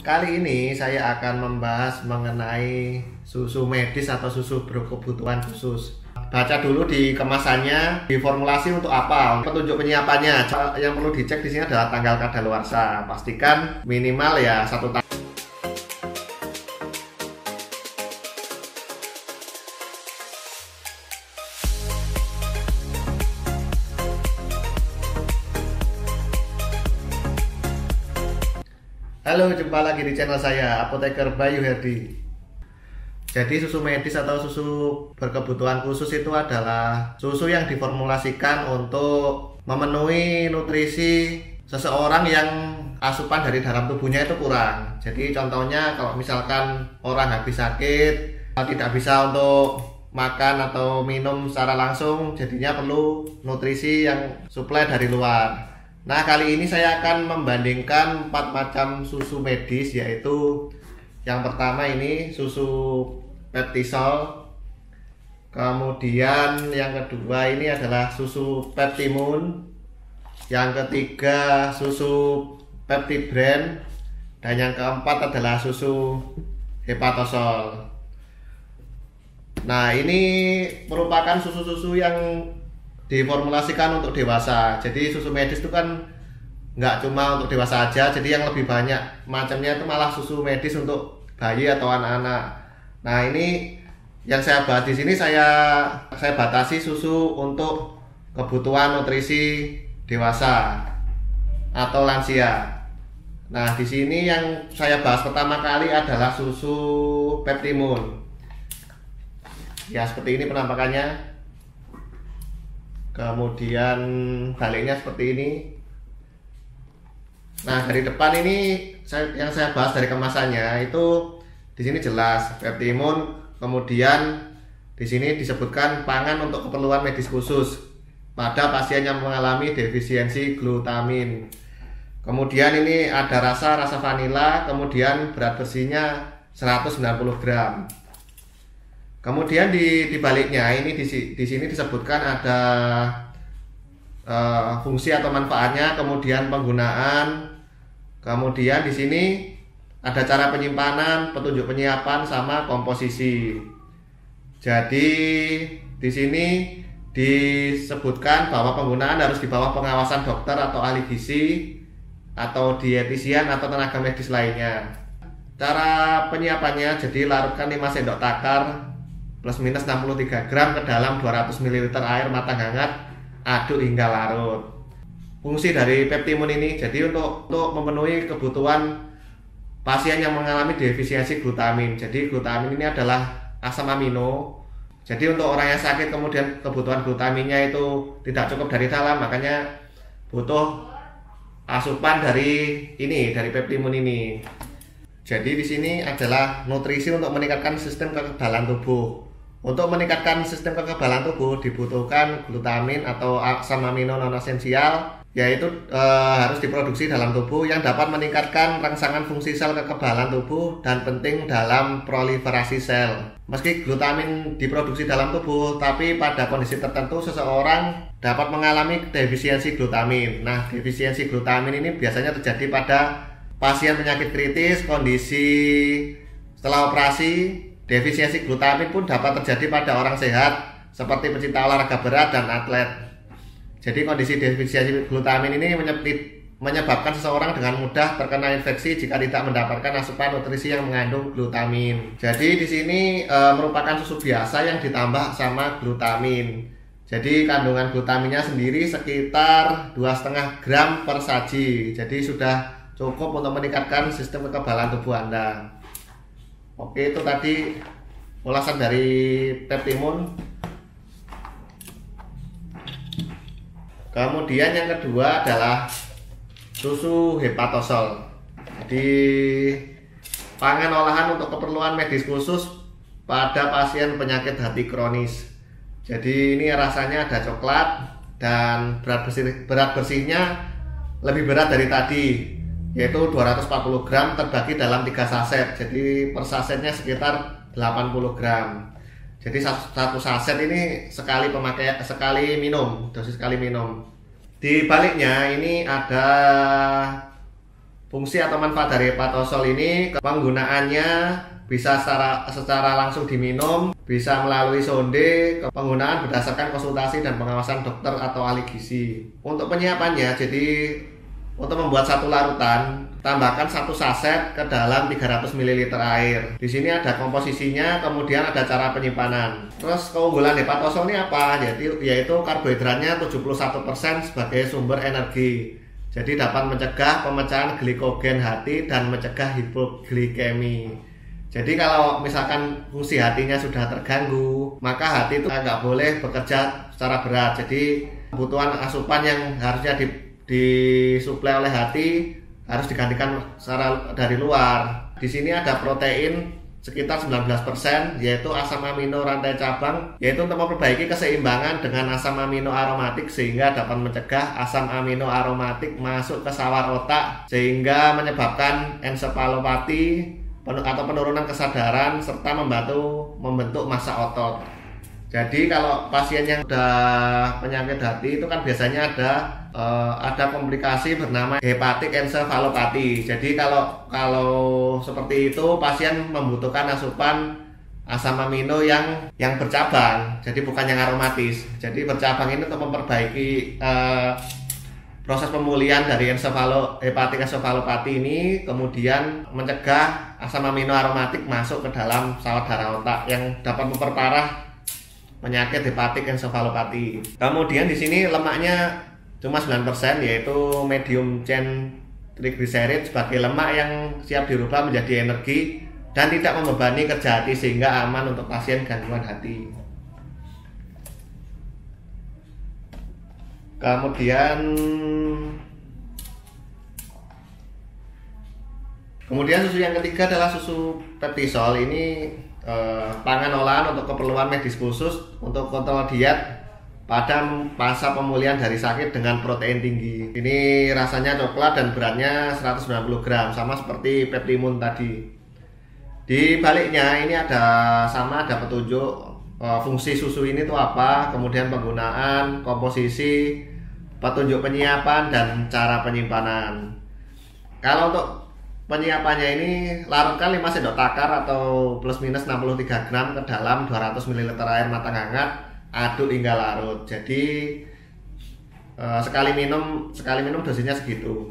Kali ini saya akan membahas mengenai susu medis atau susu berkebutuhan khusus. Baca dulu di kemasannya, diformulasi untuk apa, petunjuk penyiapannya. Yang perlu dicek di sini adalah tanggal kadaluarsa. Pastikan minimal ya 1 tahun. Halo, jumpa lagi di channel saya, Apoteker Bayu Herdi. Jadi susu medis atau susu berkebutuhan khusus itu adalah susu yang diformulasikan untuk memenuhi nutrisi seseorang yang asupan dari dalam tubuhnya itu kurang. Jadi contohnya kalau misalkan orang habis sakit, tidak bisa untuk makan atau minum secara langsung, jadinya perlu nutrisi yang suplai dari luar. Nah, kali ini saya akan membandingkan 4 macam susu medis, yaitu yang pertama ini susu Peptisol, kemudian yang kedua ini adalah susu Peptimun, yang ketiga susu Peptibrand, dan yang keempat adalah susu Hepatosol. Nah, ini merupakan susu-susu yang diformulasikan untuk dewasa. Jadi susu medis itu kan nggak cuma untuk dewasa aja, jadi yang lebih banyak macamnya itu malah susu medis untuk bayi atau anak-anak. Nah, ini yang saya bahas di sini saya batasi susu untuk kebutuhan nutrisi dewasa atau lansia. Nah, di sini yang saya bahas pertama kali adalah susu Peptimun. Ya, seperti ini penampakannya. Kemudian baliknya seperti ini. Nah, dari depan ini yang saya bahas dari kemasannya itu di sini jelas Peptimun. Kemudian di sini disebutkan pangan untuk keperluan medis khusus pada pasien yang mengalami defisiensi glutamin. Kemudian ini ada rasa vanila, kemudian berat bersihnya 190 gram. Kemudian di baliknya ini di sini disebutkan ada fungsi atau manfaatnya, kemudian penggunaan, kemudian di sini ada cara penyimpanan, petunjuk penyiapan sama komposisi. Jadi di sini disebutkan bahwa penggunaan harus di bawah pengawasan dokter atau ahli gizi atau dietisian atau tenaga medis lainnya. Cara penyiapannya, jadi larutkan 5 sendok takar plus minus 63 gram ke dalam 200 ml air matang hangat, aduk hingga larut. Fungsi dari Peptimun ini jadi untuk memenuhi kebutuhan pasien yang mengalami defisiensi glutamin. Jadi glutamin ini adalah asam amino. Jadi untuk orang yang sakit kemudian kebutuhan glutaminnya itu tidak cukup dari dalam, makanya butuh asupan dari Peptimun ini. Jadi di sini adalah nutrisi untuk meningkatkan sistem kekebalan tubuh. Untuk meningkatkan sistem kekebalan tubuh dibutuhkan glutamin atau asam amino non esensial, yaitu harus diproduksi dalam tubuh yang dapat meningkatkan rangsangan fungsi sel kekebalan tubuh dan penting dalam proliferasi sel. Meski glutamin diproduksi dalam tubuh, tapi pada kondisi tertentu seseorang dapat mengalami defisiensi glutamin. Nah, defisiensi glutamin ini biasanya terjadi pada pasien penyakit kritis, kondisi setelah operasi. Defisiensi glutamin pun dapat terjadi pada orang sehat seperti pecinta olahraga berat dan atlet. Jadi kondisi defisiensi glutamin ini menyebabkan seseorang dengan mudah terkena infeksi jika tidak mendapatkan asupan nutrisi yang mengandung glutamin. Jadi di sini merupakan susu biasa yang ditambah sama glutamin. Jadi kandungan glutaminnya sendiri sekitar 2,5 gram per saji. Jadi sudah cukup untuk meningkatkan sistem kekebalan tubuh Anda. Oke, itu tadi ulasan dari Peptimun. Kemudian yang kedua adalah susu Hepatosol. Jadi pangan olahan untuk keperluan medis khusus pada pasien penyakit hati kronis. Jadi ini rasanya ada coklat dan berat bersihnya lebih berat dari tadi, yaitu 240 gram terbagi dalam 3 saset. Jadi per sasetnya sekitar 80 gram. Jadi satu saset ini sekali minum, dosis sekali minum. Di baliknya ini ada Fungsi atau manfaat dari hepatosol ini, penggunaannya bisa secara langsung diminum, bisa melalui sonde, penggunaan berdasarkan konsultasi dan pengawasan dokter atau ahli gizi. Untuk penyiapannya, jadi untuk membuat satu larutan, tambahkan 1 saset ke dalam 300 ml air. Di sini ada komposisinya, kemudian ada cara penyimpanan. Terus keunggulan hepatosol ini apa? Yaitu karbohidratnya 71% sebagai sumber energi. Jadi dapat mencegah pemecahan glikogen hati dan mencegah hipoglikemi. Jadi kalau misalkan fungsi hatinya sudah terganggu, maka hati itu nggak boleh bekerja secara berat. Jadi kebutuhan asupan yang harusnya disuplai oleh hati harus digantikan secara dari luar. Di sini ada protein sekitar 19%, yaitu asam amino rantai cabang, yaitu untuk memperbaiki keseimbangan dengan asam amino aromatik sehingga dapat mencegah asam amino aromatik masuk ke sawar otak sehingga menyebabkan ensefalopati atau penurunan kesadaran serta membentuk massa otot. Jadi kalau pasien yang sudah penyakit hati itu kan biasanya ada komplikasi bernama hepatic encephalopathy. Jadi kalau seperti itu pasien membutuhkan asupan asam amino yang bercabang, jadi bukan yang aromatis. Jadi bercabang ini untuk memperbaiki proses pemulihan dari hepatic encephalopathy ini, kemudian mencegah asam amino aromatik masuk ke dalam sawar darah otak yang dapat memperparah penyakit hepatic encephalopathy. Kemudian di sini lemaknya cuma 9%, yaitu medium chain triglyceride sebagai lemak yang siap dirubah menjadi energi dan tidak membebani kerja hati sehingga aman untuk pasien gangguan hati. Kemudian susu yang ketiga adalah susu peptisol. Ini pangan olahan untuk keperluan medis khusus untuk kontrol diet pada masa pemulihan dari sakit dengan protein tinggi. Ini rasanya coklat dan beratnya 190 gram, sama seperti Peptimun tadi. Di baliknya ini ada petunjuk fungsi susu ini tuh apa, kemudian penggunaan, komposisi, petunjuk penyiapan dan cara penyimpanan. Kalau untuk penyiapannya ini, larutkan 5 sendok takar atau plus minus 63 gram ke dalam 200 ml air matang hangat, aduk hingga larut. Jadi sekali minum dosisnya segitu.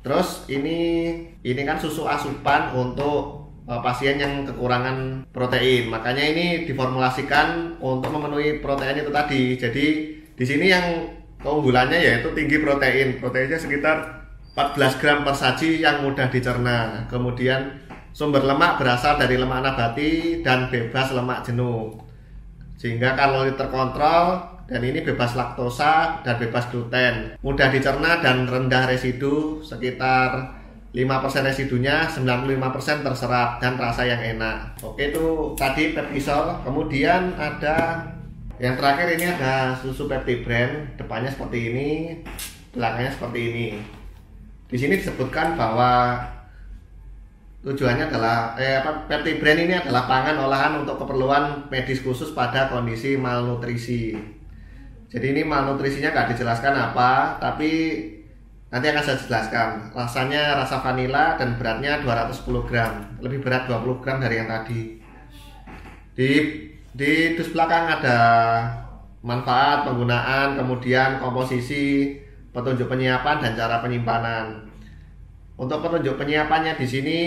Terus ini kan susu asupan untuk pasien yang kekurangan protein. Makanya ini diformulasikan untuk memenuhi protein itu tadi. Jadi di sini yang keunggulannya yaitu tinggi protein. Proteinnya sekitar 14 gram per saji yang mudah dicerna. Kemudian sumber lemak berasal dari lemak nabati dan bebas lemak jenuh, sehingga kalori terkontrol, dan ini bebas laktosa dan bebas gluten, mudah dicerna dan rendah residu, sekitar 5% residunya, 95% terserap dan rasa yang enak. Oke, itu tadi peptisol. Kemudian ada yang terakhir, ini ada susu Peptibrand. Depannya seperti ini, belakangnya seperti ini. Di sini disebutkan bahwa tujuannya adalah Peptibrand ini adalah pangan olahan untuk keperluan medis khusus pada kondisi malnutrisi. Jadi ini malnutrisinya nggak dijelaskan apa, tapi nanti akan saya jelaskan. Rasanya rasa vanila dan beratnya 210 gram, lebih berat 20 gram dari yang tadi. Di dus belakang ada manfaat, penggunaan, kemudian komposisi, petunjuk penyiapan dan cara penyimpanan. Untuk petunjuk penyiapannya di sini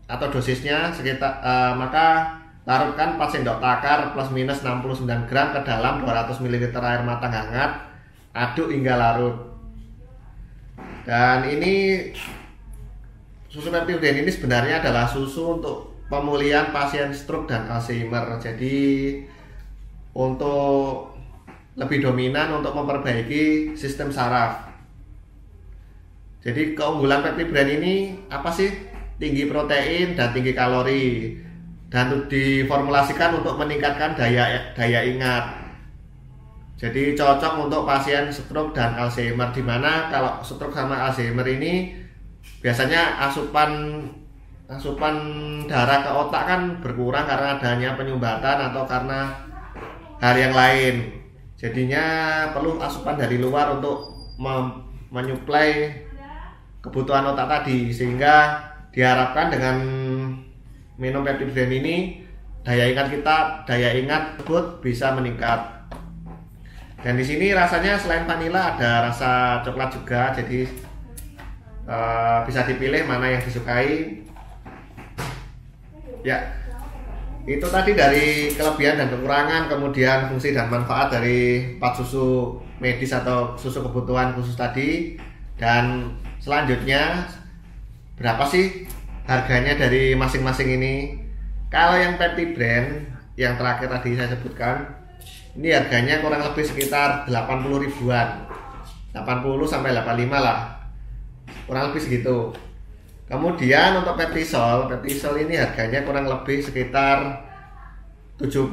atau dosisnya sekitar maka larutkan 4 sendok takar plus minus 69 gram ke dalam 200 ml air matang hangat, aduk hingga larut. Dan ini susu Peptibrand ini sebenarnya adalah susu untuk pemulihan pasien stroke dan Alzheimer. Jadi untuk lebih dominan untuk memperbaiki sistem saraf. Jadi keunggulan Peptibrand ini apa sih? Tinggi protein dan tinggi kalori, dan diformulasikan untuk meningkatkan daya ingat. Jadi cocok untuk pasien stroke dan Alzheimer, dimana kalau stroke sama Alzheimer ini biasanya asupan darah ke otak kan berkurang karena adanya penyumbatan atau karena hal yang lain. Jadinya perlu asupan dari luar untuk menyuplai kebutuhan otak tadi, sehingga diharapkan dengan minum Pepti Brain ini daya ingat tersebut bisa meningkat. Dan di sini rasanya selain vanila ada rasa coklat juga, jadi bisa dipilih mana yang disukai. Ya, itu tadi dari kelebihan dan kekurangan, kemudian fungsi dan manfaat dari 4 susu medis atau susu kebutuhan khusus tadi. Dan selanjutnya, berapa sih harganya dari masing-masing ini? Kalau yang Pepti Brain yang terakhir tadi saya sebutkan, ini harganya kurang lebih sekitar 80 ribuan, 80 sampai 85 lah, kurang lebih segitu. Kemudian untuk Peptisol ini harganya kurang lebih sekitar 75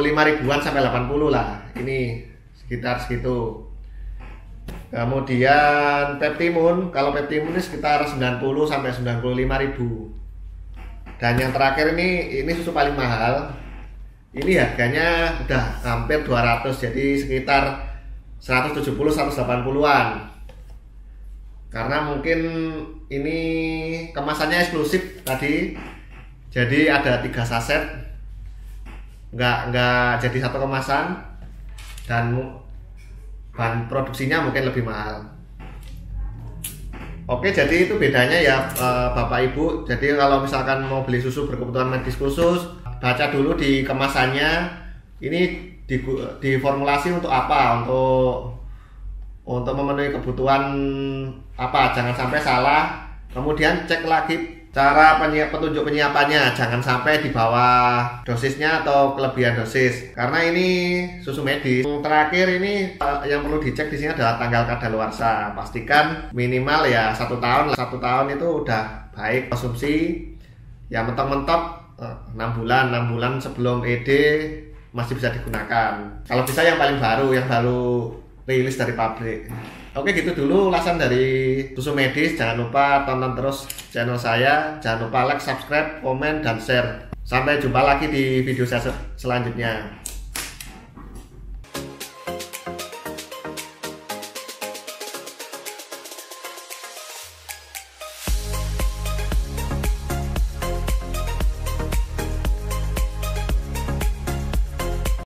ribuan sampai 80 lah, ini sekitar segitu. Kemudian Peptimun, kalau Peptimun ini sekitar 90 sampai 95 ribu. Dan yang terakhir ini susu paling mahal. Ini harganya udah hampir 200, jadi sekitar 170-180-an. Karena mungkin ini kemasannya eksklusif tadi. Jadi ada 3 saset. Nggak jadi satu kemasan. Dan bahan produksinya mungkin lebih mahal. Oke, jadi itu bedanya ya Bapak Ibu. Jadi kalau misalkan mau beli susu berkebutuhan medis khusus, baca dulu di kemasannya. Ini diformulasi untuk apa? Untuk memenuhi kebutuhan apa? Jangan sampai salah. Kemudian cek lagi cara petunjuk penyiapannya, jangan sampai di bawah dosisnya atau kelebihan dosis, karena ini susu medis. Yang terakhir ini yang perlu dicek di sini adalah tanggal kadaluarsa. Pastikan minimal ya 1 tahun. 1 tahun itu udah baik konsumsi. Ya mentok-mentok 6 bulan sebelum ED masih bisa digunakan. Kalau bisa yang paling baru, yang baru rilis dari pabrik. Oke, gitu dulu ulasan dari susu medis. Jangan lupa tonton terus channel saya. Jangan lupa like, subscribe, komen, dan share. Sampai jumpa lagi di video saya selanjutnya.